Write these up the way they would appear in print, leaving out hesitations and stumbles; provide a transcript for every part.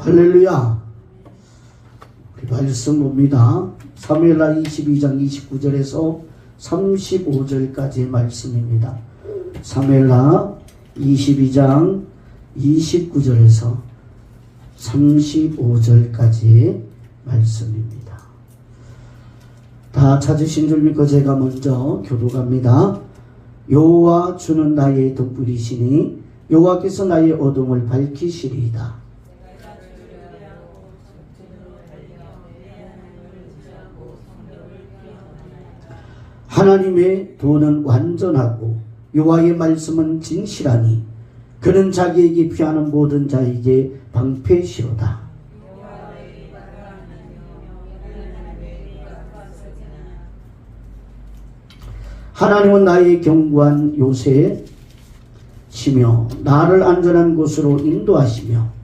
할렐루야. 우리 말씀 봅니다. 사무엘하 22장 29절에서 35절까지의 말씀입니다. 사무엘하 22장 29절에서 35절까지의 말씀입니다. 다 찾으신 줄 믿고 제가 먼저 교독합니다. 여호와 주는 나의 덕불이시니 여호와께서 나의 어둠을 밝히시리이다. 하나님의 도는 완전하고 여호와의 말씀은 진실하니 그는 자기에게 피하는 모든 자에게 방패시로다. 하나님은 나의 견고한 요새시며 나를 안전한 곳으로 인도하시며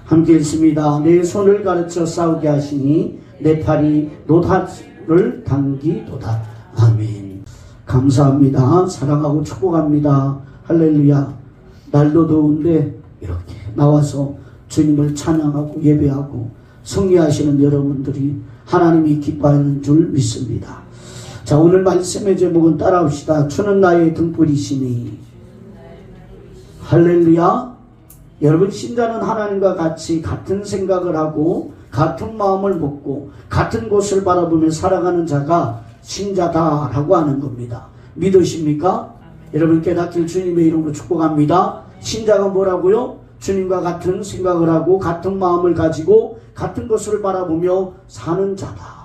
함께 읽습니다. 내 손을 가르쳐 싸우게 하시니 내 팔이 노다를 당기도다. 아멘. 감사합니다. 사랑하고 축복합니다. 할렐루야. 날도 더운데 이렇게 나와서 주님을 찬양하고 예배하고 성례하시는 여러분들이 하나님이 기뻐하는 줄 믿습니다. 자, 오늘 말씀의 제목은 따라합시다. 주는 나의 등불이시니. 할렐루야. 여러분, 신자는 하나님과 같이 같은 생각을 하고 같은 마음을 먹고 같은 곳을 바라보며 살아가는 자가 신자다라고 하는 겁니다. 믿으십니까? 여러분 깨닫길 주님의 이름으로 축복합니다. 신자가 뭐라고요? 주님과 같은 생각을 하고 같은 마음을 가지고 같은 것을 바라보며 사는 자다.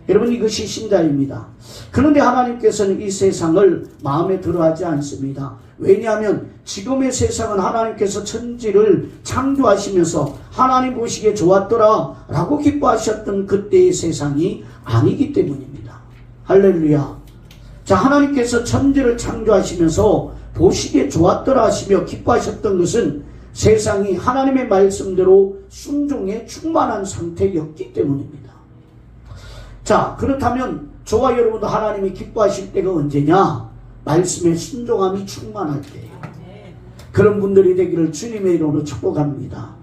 여러분, 이것이 신자입니다. 그런데 하나님께서는 이 세상을 마음에 들어하지 않습니다. 왜냐하면 지금의 세상은 하나님께서 천지를 창조하시면서 하나님 보시기에 좋았더라 라고 기뻐하셨던 그때의 세상이 아니기 때문입니다. 할렐루야. 자, 하나님께서 천지를 창조하시면서 보시기에 좋았더라 하시며 기뻐하셨던 것은 세상이 하나님의 말씀대로 순종에 충만한 상태였기 때문입니다. 자, 그렇다면 저와 여러분도 하나님이 기뻐하실 때가 언제냐? 말씀에 순종함이 충만할 때예요. 그런 분들이 되기를 주님의 이름으로 축복합니다.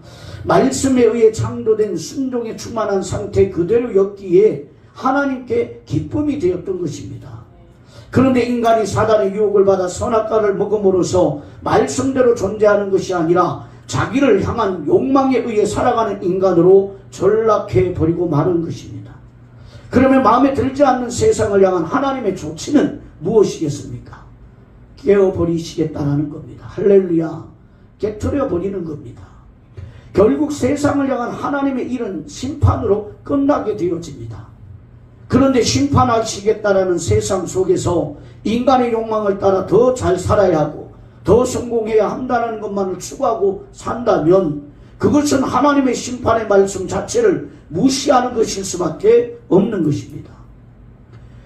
말씀에 의해 창조된 순종에 충만한 상태 그대로였기에 하나님께 기쁨이 되었던 것입니다. 그런데 인간이 사단의 유혹을 받아 선악과를 먹음으로써 말씀대로 존재하는 것이 아니라 자기를 향한 욕망에 의해 살아가는 인간으로 전락해버리고 마는 것입니다. 그러면 마음에 들지 않는 세상을 향한 하나님의 조치는 무엇이겠습니까? 깨어버리시겠다는 겁니다. 할렐루야. 깨트려버리는 겁니다. 결국 세상을 향한 하나님의 일은 심판으로 끝나게 되어집니다. 그런데 심판하시겠다라는 세상 속에서 인간의 욕망을 따라 더 잘 살아야 하고 더 성공해야 한다는 것만을 추구하고 산다면 그것은 하나님의 심판의 말씀 자체를 무시하는 것일 수밖에 없는 것입니다.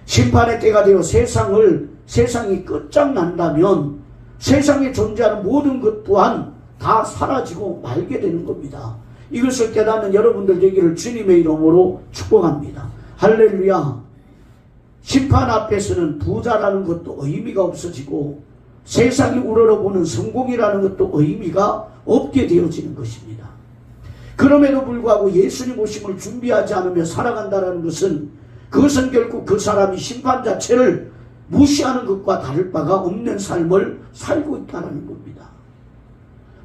심판의 때가 되어 세상이 끝장난다면 세상에 존재하는 모든 것 또한 다 사라지고 말게 되는 겁니다. 이것을 깨닫는 여러분들 되기를 주님의 이름으로 축복합니다. 할렐루야. 심판 앞에서는 부자라는 것도 의미가 없어지고 세상이 우러러보는 성공이라는 것도 의미가 없게 되어지는 것입니다. 그럼에도 불구하고 예수님 오심을 준비하지 않으며 살아간다는 것은 그것은 결국 그 사람이 심판 자체를 무시하는 것과 다를 바가 없는 삶을 살고 있다는 겁니다.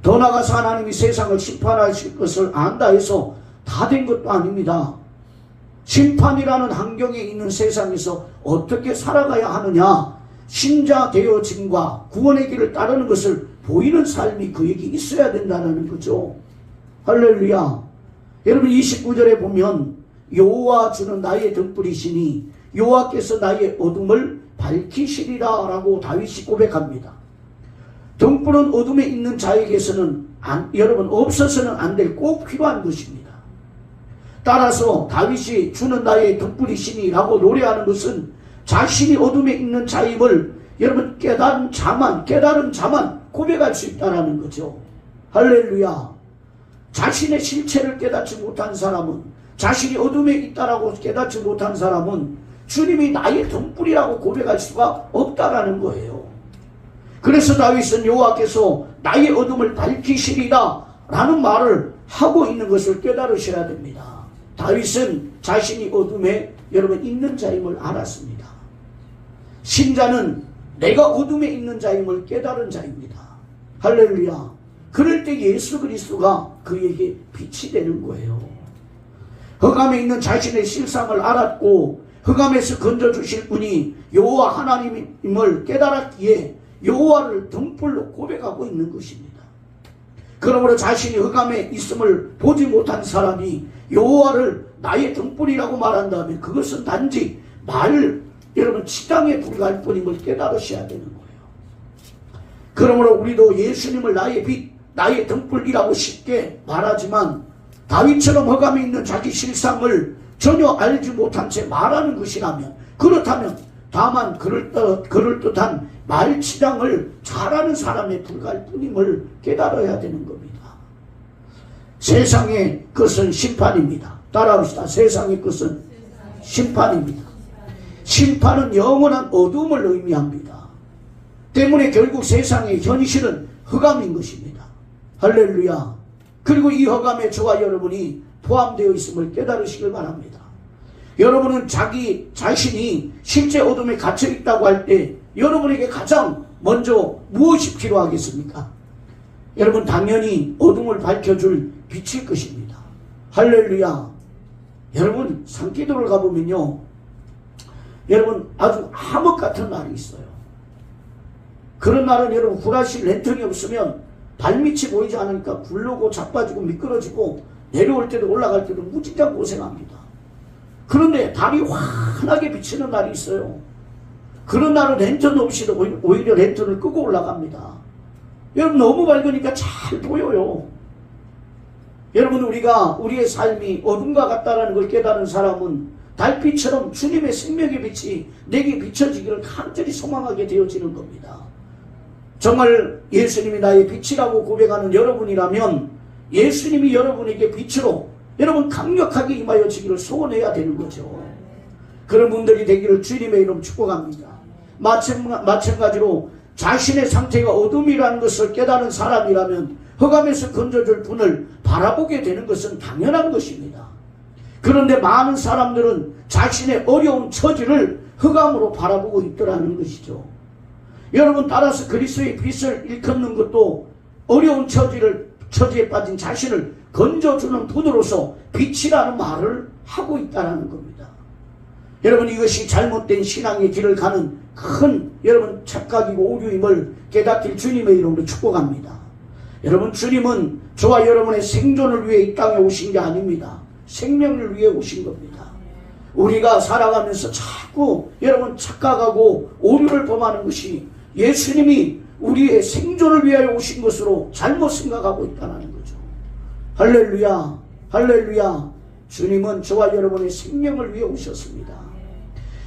더 나아가서 하나님이 세상을 심판하실 것을 안다 해서 다 된 것도 아닙니다. 심판이라는 환경에 있는 세상에서 어떻게 살아가야 하느냐, 신자 되어짐과 구원의 길을 따르는 것을 보이는 삶이 그에게 있어야 된다는 거죠. 할렐루야. 여러분 29절에 보면 여호와 주는 나의 등불이시니 여호와께서 나의 어둠을 밝히시리라 라고 다윗이 고백합니다. 등불은 어둠에 있는 자에게서는 여러분 없어서는 안 될 꼭 필요한 것입니다. 따라서 다윗이 주는 나의 등불이시니 라고 노래하는 것은 자신이 어둠에 있는 자임을 여러분 깨달은 자만 고백할 수 있다는 거죠. 할렐루야. 자신의 실체를 깨닫지 못한 사람은, 자신이 어둠에 있다라고 깨닫지 못한 사람은 주님이 나의 등불이라고 고백할 수가 없다라는 거예요. 그래서 다윗은 여호와께서 나의 어둠을 밝히시리라 라는 말을 하고 있는 것을 깨달으셔야 됩니다. 다윗은 자신이 어둠에 여러분 있는 자임을 알았습니다. 신자는 내가 어둠에 있는 자임을 깨달은 자입니다. 할렐루야. 그럴 때 예수 그리스도가 그에게 빛이 되는 거예요. 흑암에 있는 자신의 실상을 알았고 흑암에서 건져주실 분이 여호와 하나님임을 깨달았기에 여호와를 등불로 고백하고 있는 것입니다. 그러므로 자신이 흑암에 있음을 보지 못한 사람이 여호와를 나의 등불이라고 말한다면 그것은 단지 여러분 치장에 불과할 뿐임을 깨달으셔야 되는 거예요. 그러므로 우리도 예수님을 나의 빛, 나의 등불이라고 쉽게 말하지만 다윗처럼 흑암에 있는 자기 실상을 전혀 알지 못한 채 말하는 것이라면, 그렇다면 다만 그럴듯한 말치장을 잘하는 사람에 불과할 뿐임을 깨달아야 되는 겁니다. 세상의 것은 심판입니다. 따라합시다. 세상의 것은 심판입니다. 심판은 영원한 어둠을 의미합니다. 때문에 결국 세상의 현실은 흑암인 것입니다. 할렐루야. 그리고 이 흑암에 저와 여러분이 포함되어 있음을 깨달으시길 바랍니다. 여러분은 자기 자신이 실제 어둠에 갇혀 있다고 할 때 여러분에게 가장 먼저 무엇이 필요하겠습니까? 여러분 당연히 어둠을 밝혀줄 빛일 것입니다. 할렐루야. 여러분 산기도를 가보면요, 여러분 아주 암흑 같은 날이 있어요. 그런 날은 여러분 후라시 랜턴이 없으면 발밑이 보이지 않으니까 굴르고 자빠지고 미끄러지고 내려올 때도 올라갈 때도 무진장 고생합니다. 그런데 달이 환하게 비치는 날이 있어요. 그런 날은 랜턴 없이도 오히려 랜턴을 끄고 올라갑니다. 여러분 너무 밝으니까 잘 보여요. 여러분 우리의 삶이 어둠과 같다라는 걸 깨달은 사람은 달빛처럼 주님의 생명의 빛이 내게 비춰지기를 간절히 소망하게 되어지는 겁니다. 정말 예수님이 나의 빛이라고 고백하는 여러분이라면 예수님이 여러분에게 빛으로 여러분 강력하게 임하여지기를 소원해야 되는 거죠. 그런 분들이 되기를 주님의 이름 축복합니다. 마찬가지로 자신의 상태가 어둠이라는 것을 깨달은 사람이라면 흑암에서 건져줄 분을 바라보게 되는 것은 당연한 것입니다. 그런데 많은 사람들은 자신의 어려운 처지를 흑암으로 바라보고 있더라는 것이죠. 여러분 따라서 그리스도의 빛을 일컫는 것도 어려운 처지에 빠진 자신을 건져주는 분으로서 빛이라는 말을 하고 있다는 겁니다. 여러분 이것이 잘못된 신앙의 길을 가는 큰 여러분 착각이고 오류임을 깨닫길 주님의 이름으로 축복합니다. 여러분 주님은 저와 여러분의 생존을 위해 이 땅에 오신 게 아닙니다. 생명을 위해 오신 겁니다. 우리가 살아가면서 자꾸 여러분 착각하고 오류를 범하는 것이 예수님이 우리의 생존을 위하여 오신 것으로 잘못 생각하고 있다는 거죠. 할렐루야. 할렐루야. 주님은 저와 여러분의 생명을 위해 오셨습니다.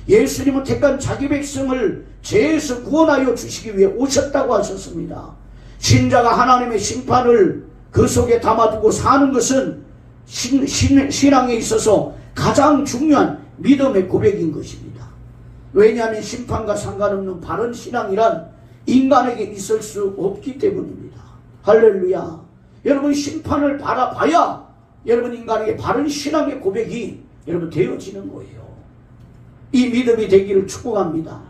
예수님은 택한 자기 백성을 죄에서 구원하여 주시기 위해 오셨다고 하셨습니다. 신자가 하나님의 심판을 그 속에 담아두고 사는 것은 신앙에 있어서 가장 중요한 믿음의 고백인 것입니다. 왜냐하면 심판과 상관없는 바른 신앙이란 인간에게 있을 수 없기 때문입니다. 할렐루야. 여러분 심판을 바라봐야 여러분 인간에게 바른 신앙의 고백이 여러분 되어지는 거예요. 이 믿음이 되기를 축복합니다.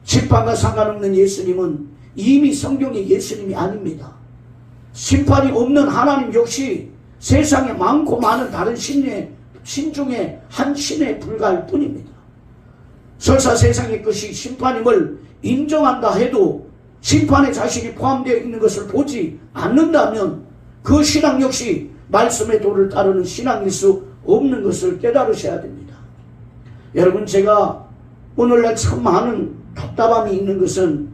심판과 상관없는 예수님은 이미 성경의 예수님이 아닙니다. 심판이 없는 하나님 역시 세상에 많고 많은 다른 신 중에 한 신에 불과할 뿐입니다. 설사 세상의 것이 심판임을 인정한다 해도 심판에 자신이 포함되어 있는 것을 보지 않는다면 그 신앙 역시 말씀의 도를 따르는 신앙일 수 없는 것을 깨달으셔야 됩니다. 여러분 제가 오늘날 참 많은 답답함이 있는 것은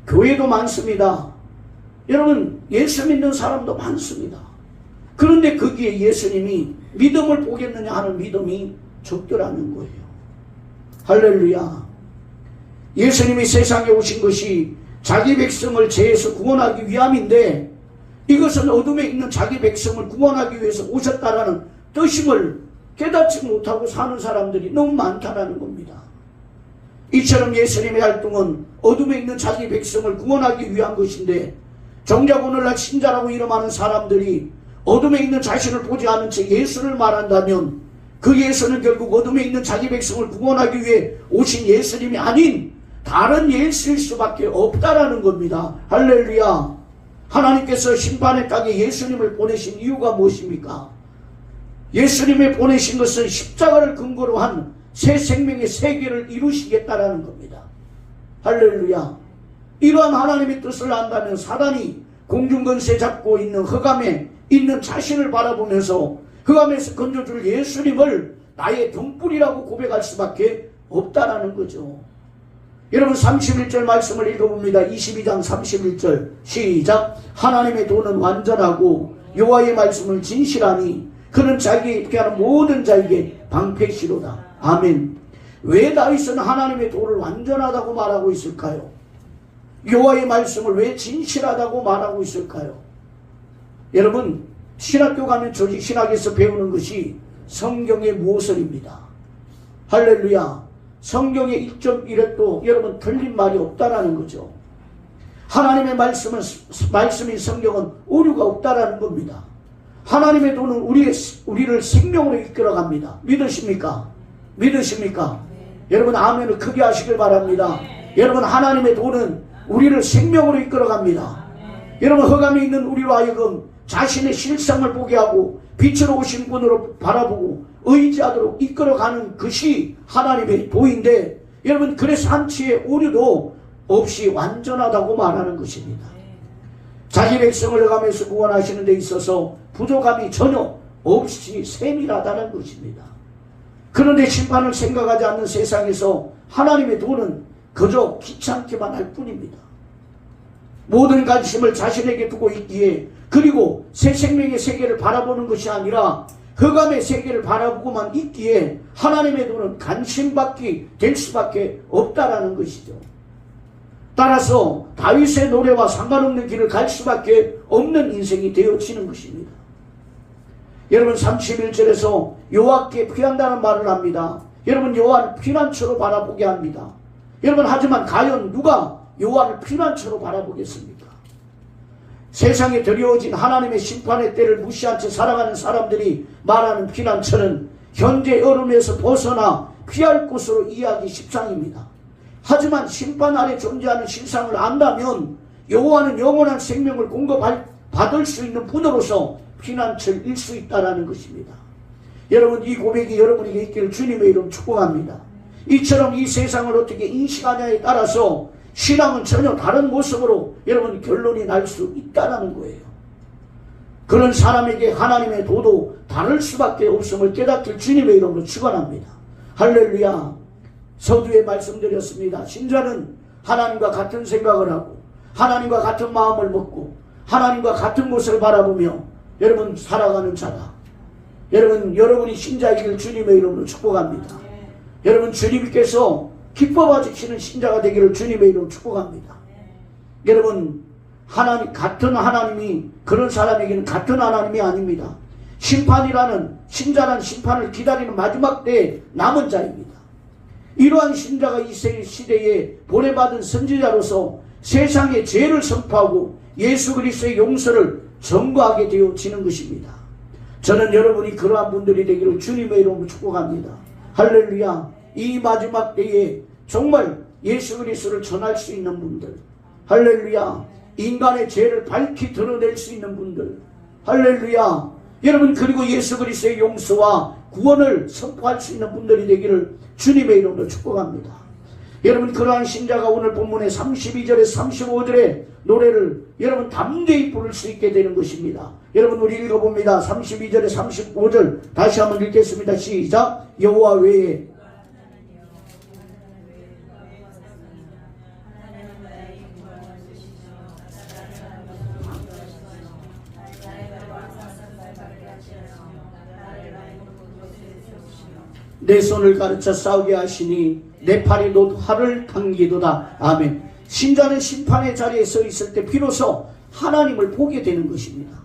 교회도 많습니다. 여러분 예수 믿는 사람도 많습니다. 그런데 거기에 예수님이 믿음을 보겠느냐 하는 믿음이 적더라는 거예요. 할렐루야. 예수님이 세상에 오신 것이 자기 백성을 죄에서 구원하기 위함인데 이것은 어둠에 있는 자기 백성을 구원하기 위해서 오셨다라는 뜻임을 깨닫지 못하고 사는 사람들이 너무 많다라는 겁니다. 이처럼 예수님의 활동은 어둠에 있는 자기 백성을 구원하기 위한 것인데, 정작 오늘날 신자라고 이름하는 사람들이 어둠에 있는 자신을 보지 않은 채 예수를 말한다면 그 예수는 결국 어둠에 있는 자기 백성을 구원하기 위해 오신 예수님이 아닌 다른 예수일 수밖에 없다라는 겁니다. 할렐루야. 하나님께서 심판의 땅에 예수님을 보내신 이유가 무엇입니까? 예수님을 보내신 것은 십자가를 근거로 한 새 생명의 세계를 이루시겠다라는 겁니다. 할렐루야. 이러한 하나님의 뜻을 안다면 사단이 공중권세 잡고 있는 흑암에 있는 자신을 바라보면서 흑암에서 건져줄 예수님을 나의 등불이라고 고백할 수밖에 없다라는 거죠. 여러분 31절 말씀을 읽어봅니다. 22장 31절 시작. 하나님의 도는 완전하고 여호와의 말씀은 진실하니 그는 자기에게 하는 모든 자에게 방패시로다. 아멘. 왜 다윗은 하나님의 도를 완전하다고 말하고 있을까요? 여호와의 말씀을 왜 진실하다고 말하고 있을까요? 여러분 신학교 가면 조직 신학에서 배우는 것이 성경의 모설입니다. 할렐루야. 성경의 1.1획도 여러분 틀린 말이 없다라는 거죠. 하나님의 말씀이 성경은 오류가 없다라는 겁니다. 하나님의 도는 우리를 생명으로 이끌어갑니다. 믿으십니까? 믿으십니까? 여러분 아멘을 크게 하시길 바랍니다. 여러분 하나님의 도는 우리를 생명으로 이끌어갑니다. 여러분 흑암에 있는 우리로 하여금 자신의 실상을 보게 하고 빛으로 오신 분으로 바라보고 의지하도록 이끌어가는 것이 하나님의 도인데, 여러분 그래서 한치의 오류도 없이 완전하다고 말하는 것입니다. 자기 백성을 흑암에서 구원하시는 데 있어서 부족함이 전혀 없이 세밀하다는 것입니다. 그런데 심판을 생각하지 않는 세상에서 하나님의 도는 그저 귀찮게만 할 뿐입니다. 모든 관심을 자신에게 두고 있기에, 그리고 새 생명의 세계를 바라보는 것이 아니라 흑암의 세계를 바라보고만 있기에 하나님의 도는 관심받기 될 수밖에 없다라는 것이죠. 따라서 다윗의 노래와 상관없는 길을 갈 수밖에 없는 인생이 되어지는 것입니다. 여러분 31절에서 여호와께 피한다는 말을 합니다. 여러분 여호와를 피난처로 바라보게 합니다. 여러분 하지만 과연 누가 여호와를 피난처로 바라보겠습니까? 세상에 드려진 하나님의 심판의 때를 무시한 채 살아가는 사람들이 말하는 피난처는 현재 어둠에서 벗어나 피할 곳으로 이해하기 십상입니다. 하지만 심판 아래 존재하는 실상을 안다면 여호와는 영원한 생명을 공급받을 수 있는 분으로서 피난처일 수 있다는 것입니다. 여러분 이 고백이 여러분에게 있기를 주님의 이름 축복합니다. 이처럼 이 세상을 어떻게 인식하냐에 따라서 신앙은 전혀 다른 모습으로 여러분 결론이 날 수 있다는 거예요. 그런 사람에게 하나님의 도도 다를 수밖에 없음을 깨닫길 주님의 이름으로 축원합니다. 할렐루야. 서두에 말씀드렸습니다. 신자는 하나님과 같은 생각을 하고 하나님과 같은 마음을 먹고 하나님과 같은 곳을 바라보며 여러분 살아가는 자다. 여러분이 신자이길 주님의 이름으로 축복합니다. 여러분 주님께서 기뻐 봐주시는 신자가 되기를 주님의 이름으로 축복합니다. 여러분 같은 하나님이 그런 사람에게는 같은 하나님이 아닙니다. 신자란 심판을 기다리는 마지막 때의 남은 자입니다. 이러한 신자가 이 시대에 보내받은 선지자로서 세상의 죄를 선포하고 예수 그리스도의 용서를 전거하게 되어지는 것입니다. 저는 여러분이 그러한 분들이 되기를 주님의 이름으로 축복합니다. 할렐루야. 이 마지막 때에 정말 예수 그리스도를 전할 수 있는 분들, 할렐루야. 인간의 죄를 밝히 드러낼 수 있는 분들, 할렐루야. 여러분 그리고 예수 그리스도의 용서와 구원을 선포할 수 있는 분들이 되기를 주님의 이름으로 축복합니다. 여러분 그러한 신자가 오늘 본문의 32절에서 35절의 노래를 여러분 담대히 부를 수 있게 되는 것입니다. 여러분 우리 읽어봅니다. 32절에 35절 다시 한번 읽겠습니다. 시작. 여호와 외에 내 손을 가르쳐 싸우게 하시니 내 팔이 곧 활을 당기도다. 아멘. 신자는 심판의 자리에 서 있을 때 비로소 하나님을 보게 되는 것입니다.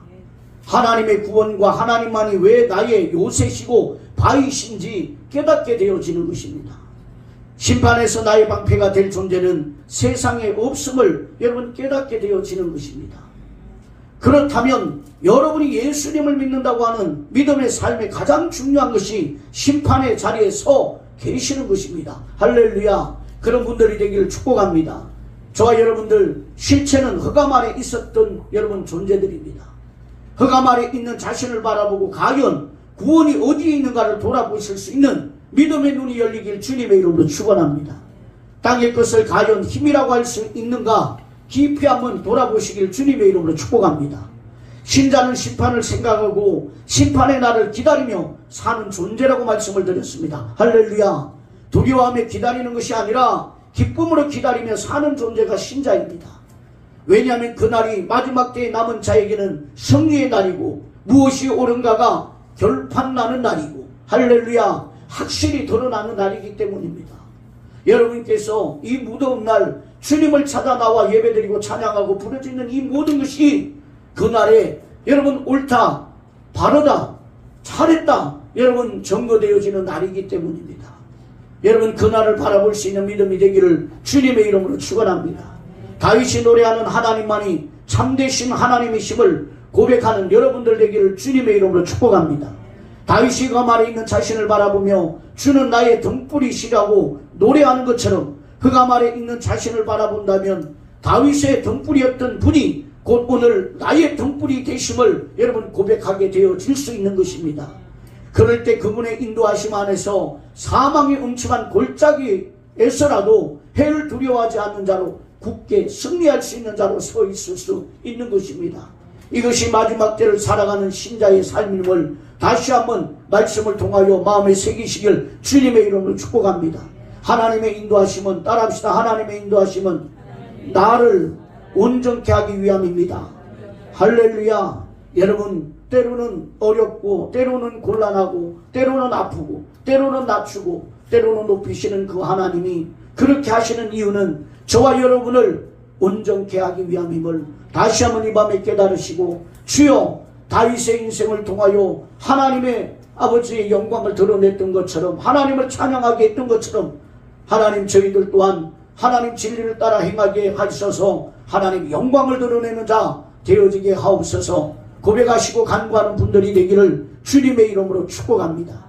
하나님의 구원과 하나님만이 왜 나의 요새시고 바위신지 깨닫게 되어지는 것입니다. 심판에서 나의 방패가 될 존재는 세상에 없음을 여러분 깨닫게 되어지는 것입니다. 그렇다면 여러분이 예수님을 믿는다고 하는 믿음의 삶의 가장 중요한 것이 심판의 자리에 서 계시는 것입니다. 할렐루야. 그런 분들이 되기를 축복합니다. 저와 여러분들 실체는 흑암 아래 있었던 여러분 존재들입니다. 흑암 아래 있는 자신을 바라보고 과연 구원이 어디에 있는가를 돌아보실 수 있는 믿음의 눈이 열리길 주님의 이름으로 축원합니다. 땅의 것을 과연 힘이라고 할 수 있는가 깊이 한번 돌아보시길 주님의 이름으로 축복합니다. 신자는 심판을 생각하고 심판의 날을 기다리며 사는 존재라고 말씀을 드렸습니다. 할렐루야. 두려워하며 기다리는 것이 아니라 기쁨으로 기다리며 사는 존재가 신자입니다. 왜냐하면 그날이 마지막 때에 남은 자에게는 승리의 날이고 무엇이 옳은가가 결판나는 날이고 할렐루야 확실히 드러나는 날이기 때문입니다. 여러분께서 이 무더운 날 주님을 찾아 나와 예배드리고 찬양하고 부르짖는 이 모든 것이 그날에 여러분 옳다, 바르다, 잘했다 여러분 증거되어지는 날이기 때문입니다. 여러분 그날을 바라볼 수 있는 믿음이 되기를 주님의 이름으로 축원합니다. 다윗이 노래하는 하나님만이 참되신 하나님이심을 고백하는 여러분들 되기를 주님의 이름으로 축복합니다. 다윗이 그 말에 있는 자신을 바라보며 주는 나의 등불이시라고 노래하는 것처럼 흑암 아래 있는 자신을 바라본다면 다윗의 등불이었던 분이 곧 오늘 나의 등불이 되심을 여러분 고백하게 되어질 수 있는 것입니다. 그럴 때 그분의 인도하심 안에서 사망의 음침한 골짜기에서라도 해를 두려워하지 않는 자로 굳게 승리할 수 있는 자로 서 있을 수 있는 것입니다. 이것이 마지막 때를 살아가는 신자의 삶임을 다시 한번 말씀을 통하여 마음에 새기시길 주님의 이름으로 축복합니다. 하나님의 인도하심은 따라합시다. 하나님의 인도하심은 나를 온전케 하기 위함입니다. 할렐루야. 여러분 때로는 어렵고 때로는 곤란하고 때로는 아프고 때로는 낮추고 때로는 높이시는 그 하나님이 그렇게 하시는 이유는 저와 여러분을 온전케 하기 위함임을 다시 한번 이 밤에 깨달으시고 주여 다윗의 인생을 통하여 하나님의 아버지의 영광을 드러냈던 것처럼 하나님을 찬양하게 했던 것처럼 하나님 저희들 또한 하나님 진리를 따라 행하게 하셔서 하나님 영광을 드러내는 자 되어지게 하옵소서. 고백하시고 간구하는 분들이 되기를 주님의 이름으로 축복합니다.